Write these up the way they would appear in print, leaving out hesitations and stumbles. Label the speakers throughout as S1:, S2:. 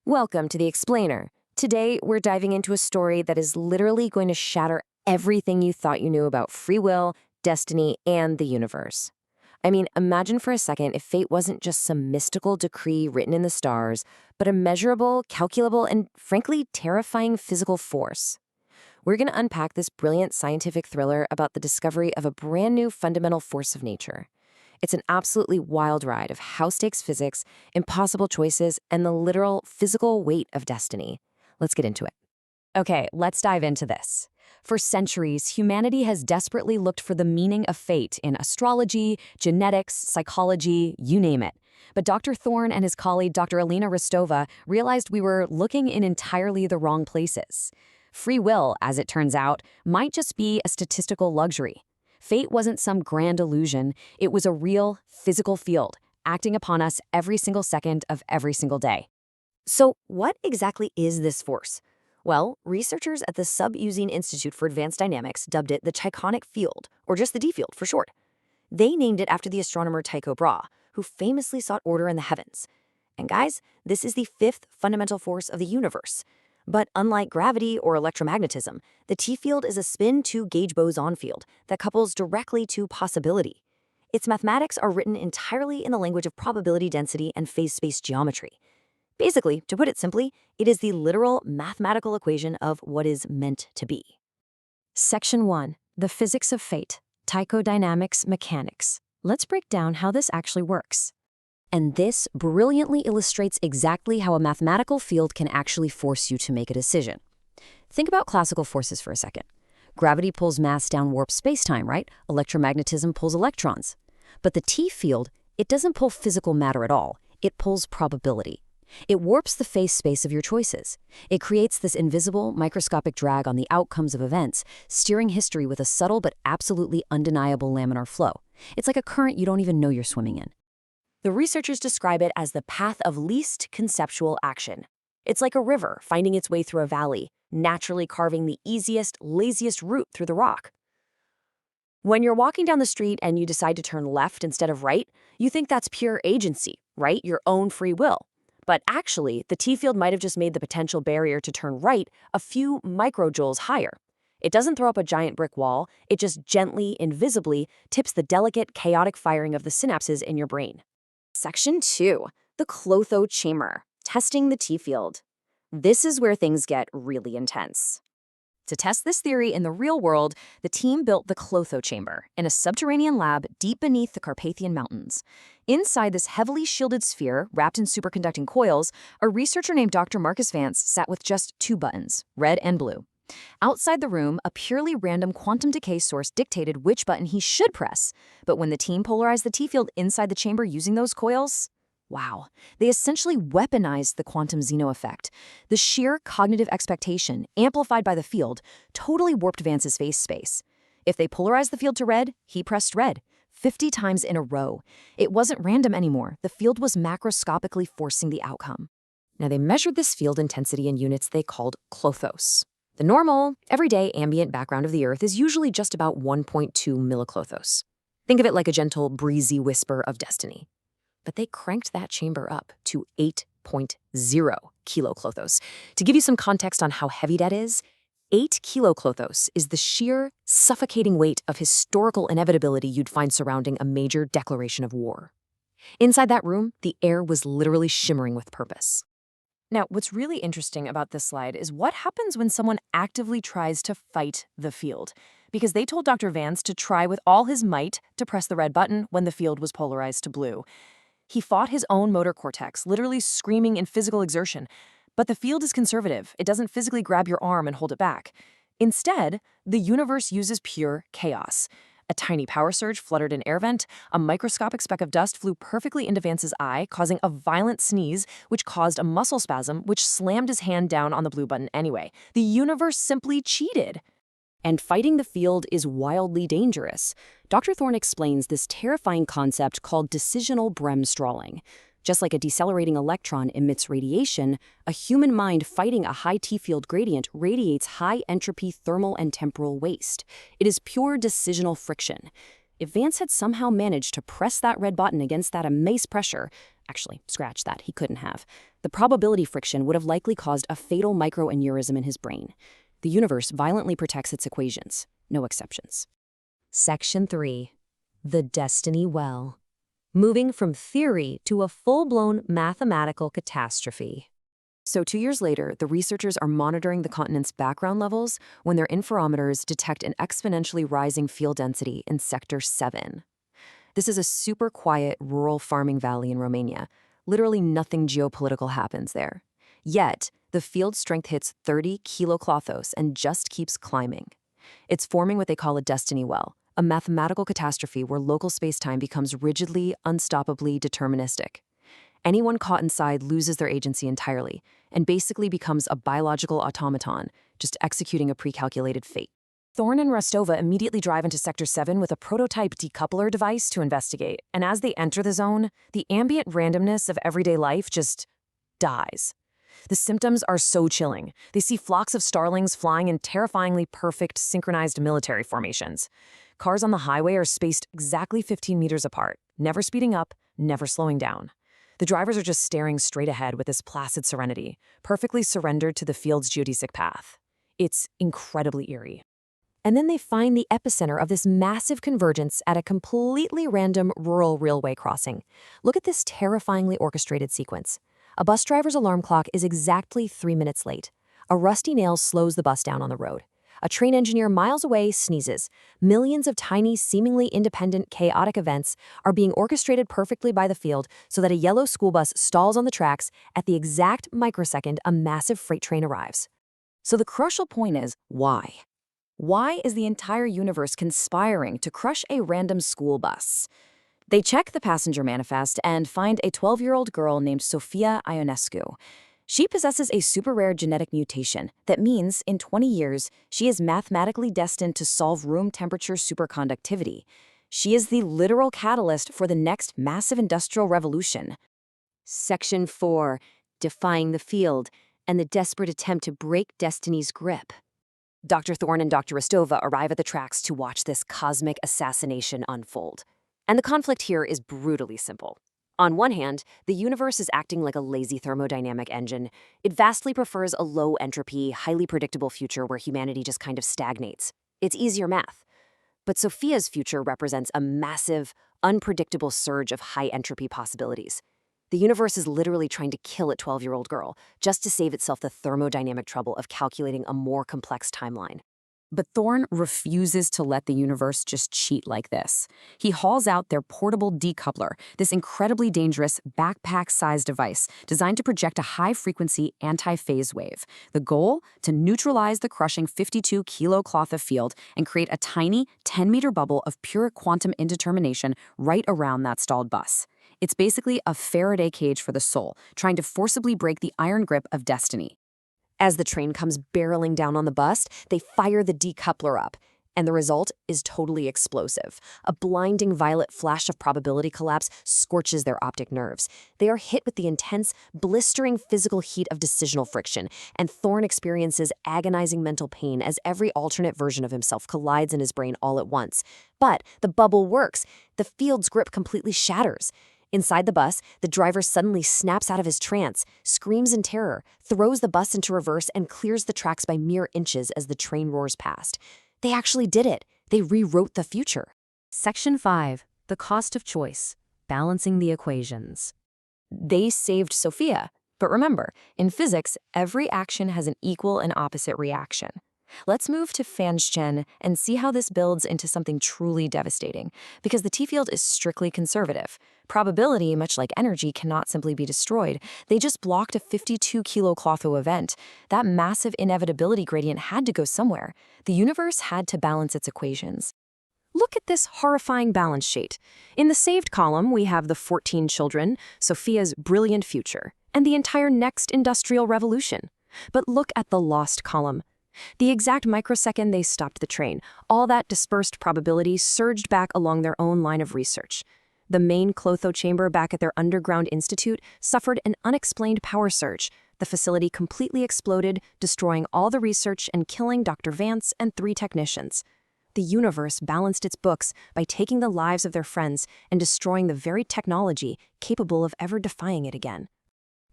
S1: Welcome to The Explainer. Today, we're diving into a story that is literally going to shatter everything you thought you knew about free will, destiny, and the universe. I mean, imagine for a second if fate wasn't just some mystical decree written in the stars, but a measurable, calculable, and frankly, terrifying physical force. We're going to unpack this brilliant scientific thriller about the discovery of a brand new fundamental force of nature. It's an absolutely wild ride of high-stakes physics, impossible choices, and the literal physical weight of destiny. Let's get into it.
S2: Okay, let's dive into this. For centuries, humanity has desperately looked for the meaning of fate in astrology, genetics, psychology, you name it. But Dr. Thorne and his colleague Dr. Alina Rostova realized we were looking in entirely the wrong places. Free will, as it turns out, might just be a statistical luxury. Fate wasn't some grand illusion, it was a real, physical field, acting upon us every single second of every single day.
S1: So, what exactly is this force? Well, researchers at the Sub-Using Institute for Advanced Dynamics dubbed it the Tychonic field, or just the D field for short. They named it after the astronomer Tycho Brahe, who famously sought order in the heavens. And guys, this is the fifth fundamental force of the universe. But unlike gravity or electromagnetism, the T field is a spin-2-gauge boson field that couples directly to possibility. Its mathematics are written entirely in the language of probability density and phase space geometry. Basically, to put it simply, it is the literal mathematical equation of what is meant to be.
S2: Section 1. The Physics of Fate. Tychodynamics Mechanics. Let's break down how this actually works. And this brilliantly illustrates exactly how a mathematical field can actually force you to make a decision. Think about classical forces for a second. Gravity pulls mass down warp space-time, right? Electromagnetism pulls electrons. But the T field, it doesn't pull physical matter at all. It pulls probability. It warps the phase space of your choices. It creates this invisible, microscopic drag on the outcomes of events, steering history with a subtle but absolutely undeniable laminar flow. It's like a current you don't even know you're swimming in.
S1: The researchers describe it as the path of least conceptual action. It's like a river finding its way through a valley, naturally carving the easiest, laziest route through the rock. When you're walking down the street and you decide to turn left instead of right, you think that's pure agency, right? Your own free will. But actually, the T field might have just made the potential barrier to turn right a few microjoules higher. It doesn't throw up a giant brick wall, it just gently, invisibly tips the delicate, chaotic firing of the synapses in your brain. Section 2. The Clotho chamber. Testing the T field. This is where things get really intense.
S2: To test this theory in the real world, the team built the Clotho chamber in a subterranean lab deep beneath the Carpathian Mountains. Inside this heavily shielded sphere, wrapped in superconducting coils, a researcher named Dr. Marcus Vance sat with just two buttons, red and blue. Outside the room, a purely random quantum decay source dictated which button he should press. But when the team polarized the T field inside the chamber using those coils, wow, they essentially weaponized the quantum Zeno effect. The sheer cognitive expectation, amplified by the field, totally warped Vance's phase space. If they polarized the field to red, he pressed red, 50 times in a row. It wasn't random anymore. The field was macroscopically forcing the outcome. Now, they measured this field intensity in units they called clothos. The normal, everyday ambient background of the Earth is usually just about 1.2 milliclothos. Think of it like a gentle, breezy whisper of destiny. But they cranked that chamber up to 8.0 kiloclothos. To give you some context on how heavy that is, 8 kiloclothos is the sheer, suffocating weight of historical inevitability you'd find surrounding a major declaration of war. Inside that room, the air was literally shimmering with purpose. Now, what's really interesting about this slide is what happens when someone actively tries to fight the field. Because they told Dr. Vance to try with all his might to press the red button when the field was polarized to blue. He fought his own motor cortex, literally screaming in physical exertion. But the field is conservative. It doesn't physically grab your arm and hold it back. Instead, the universe uses pure chaos. A tiny power surge fluttered an air vent, a microscopic speck of dust flew perfectly into Vance's eye, causing a violent sneeze, which caused a muscle spasm, which slammed his hand down on the blue button anyway. The universe simply cheated. And fighting the field is wildly dangerous. Dr. Thorne explains this terrifying concept called decisional Bremsstrahlung. Just like a decelerating electron emits radiation, a human mind fighting a high T-field gradient radiates high-entropy thermal and temporal waste. It is pure decisional friction. If Vance had somehow managed to press that red button against that immense pressure, actually, scratch that, he couldn't have.
S1: The probability friction would have likely caused a fatal microaneurysm in his brain. The universe violently protects its equations, no exceptions.
S2: Section 3. The Destiny Well. Moving from theory to a full-blown mathematical catastrophe.
S1: So 2 years later, the researchers are monitoring the continent's background levels when their interferometers detect an exponentially rising field density in Sector 7. This is a super quiet rural farming valley in Romania. Literally nothing geopolitical happens there. Yet, the field strength hits 30 kiloclothos and just keeps climbing. It's forming what they call a destiny well, a mathematical catastrophe where local space-time becomes rigidly, unstoppably deterministic. Anyone caught inside loses their agency entirely and basically becomes a biological automaton, just executing a pre-calculated fate. Thorne and Rostova immediately drive into Sector 7 with a prototype decoupler device to investigate, and as they enter the zone, the ambient randomness of everyday life just dies. The symptoms are so chilling. They see flocks of starlings flying in terrifyingly perfect, synchronized military formations. Cars on the highway are spaced exactly 15 meters apart, never speeding up, never slowing down. The drivers are just staring straight ahead with this placid serenity, perfectly surrendered to the field's geodesic path. It's incredibly eerie. And then they find the epicenter of this massive convergence at a completely random rural railway crossing. Look at this terrifyingly orchestrated sequence. A bus driver's alarm clock is exactly 3 minutes late. A rusty nail slows the bus down on the road. A train engineer miles away sneezes. Millions of tiny, seemingly independent, chaotic events are being orchestrated perfectly by the field so that a yellow school bus stalls on the tracks at the exact microsecond a massive freight train arrives. So the crucial point is, why? Why is the entire universe conspiring to crush a random school bus? They check the passenger manifest and find a 12-year-old girl named Sofia Ionescu. She possesses a super rare genetic mutation that means in 20 years, she is mathematically destined to solve room temperature superconductivity. She is the literal catalyst for the next massive industrial revolution. Section 4. Defying the field and the desperate attempt to break destiny's grip. Dr. Thorne and Dr. Rostova arrive at the tracks to watch this cosmic assassination unfold. And the conflict here is brutally simple. On one hand, the universe is acting like a lazy thermodynamic engine. It vastly prefers a low-entropy, highly predictable future where humanity just kind of stagnates. It's easier math. But Sophia's future represents a massive, unpredictable surge of high-entropy possibilities. The universe is literally trying to kill a 12-year-old girl just to save itself the thermodynamic trouble of calculating a more complex timeline. But Thorne refuses to let the universe just cheat like this. He hauls out their portable decoupler, this incredibly dangerous backpack-sized device designed to project a high-frequency anti-phase wave. The goal? To neutralize the crushing 52 kiloclotha field and create a tiny 10-meter bubble of pure quantum indetermination right around that stalled bus. It's basically a Faraday cage for the soul, trying to forcibly break the iron grip of destiny. As the train comes barreling down on the bus, they fire the decoupler up, and the result is totally explosive. A blinding violet flash of probability collapse scorches their optic nerves. They are hit with the intense, blistering physical heat of decisional friction, and Thorne experiences agonizing mental pain as every alternate version of himself collides in his brain all at once. But the bubble works. The field's grip completely shatters. Inside the bus, the driver suddenly snaps out of his trance, screams in terror, throws the bus into reverse, and clears the tracks by mere inches as the train roars past. They actually did it. They rewrote the future.
S2: Section 5. The Cost of Choice. Balancing the Equations.
S1: They saved Sophia. But remember, in physics, every action has an equal and opposite reaction. Let's move to Fangchen and see how this builds into something truly devastating, because the T-field is strictly conservative. Probability, much like energy, cannot simply be destroyed. They just blocked a 52 kiloclotho event. That massive inevitability gradient had to go somewhere. The universe had to balance its equations. Look at this horrifying balance sheet. In the saved column, we have the 14 children, Sophia's brilliant future, and the entire next industrial revolution. But look at the lost column. The exact microsecond they stopped the train, all that dispersed probability surged back along their own line of research. The main Clotho chamber back at their underground institute suffered an unexplained power surge. The facility completely exploded, destroying all the research and killing Dr. Vance and 3 technicians. The universe balanced its books by taking the lives of their friends and destroying the very technology capable of ever defying it again.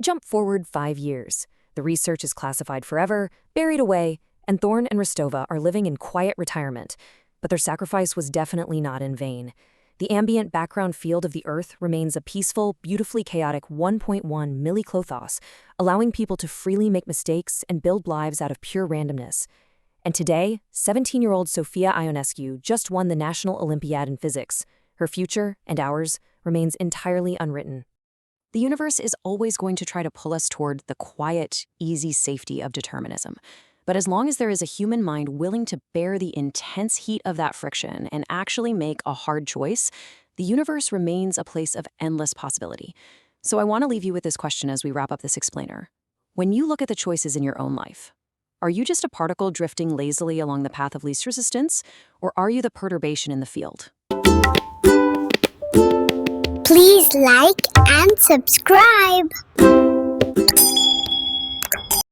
S1: Jump forward 5 years. The research is classified forever, buried away, and Thorne and Rostova are living in quiet retirement. But their sacrifice was definitely not in vain. The ambient background field of the Earth remains a peaceful, beautifully chaotic 1.1 milliclothos, allowing people to freely make mistakes and build lives out of pure randomness. And today, 17-year-old Sofia Ionescu just won the National Olympiad in Physics. Her future, and ours, remains entirely unwritten.
S2: The universe is always going to try to pull us toward the quiet, easy safety of determinism. But as long as there is a human mind willing to bear the intense heat of that friction and actually make a hard choice, the universe remains a place of endless possibility. So I want to leave you with this question as we wrap up this explainer. When you look at the choices in your own life, are you just a particle drifting lazily along the path of least resistance, or are you the perturbation in the field?
S3: Please like and subscribe.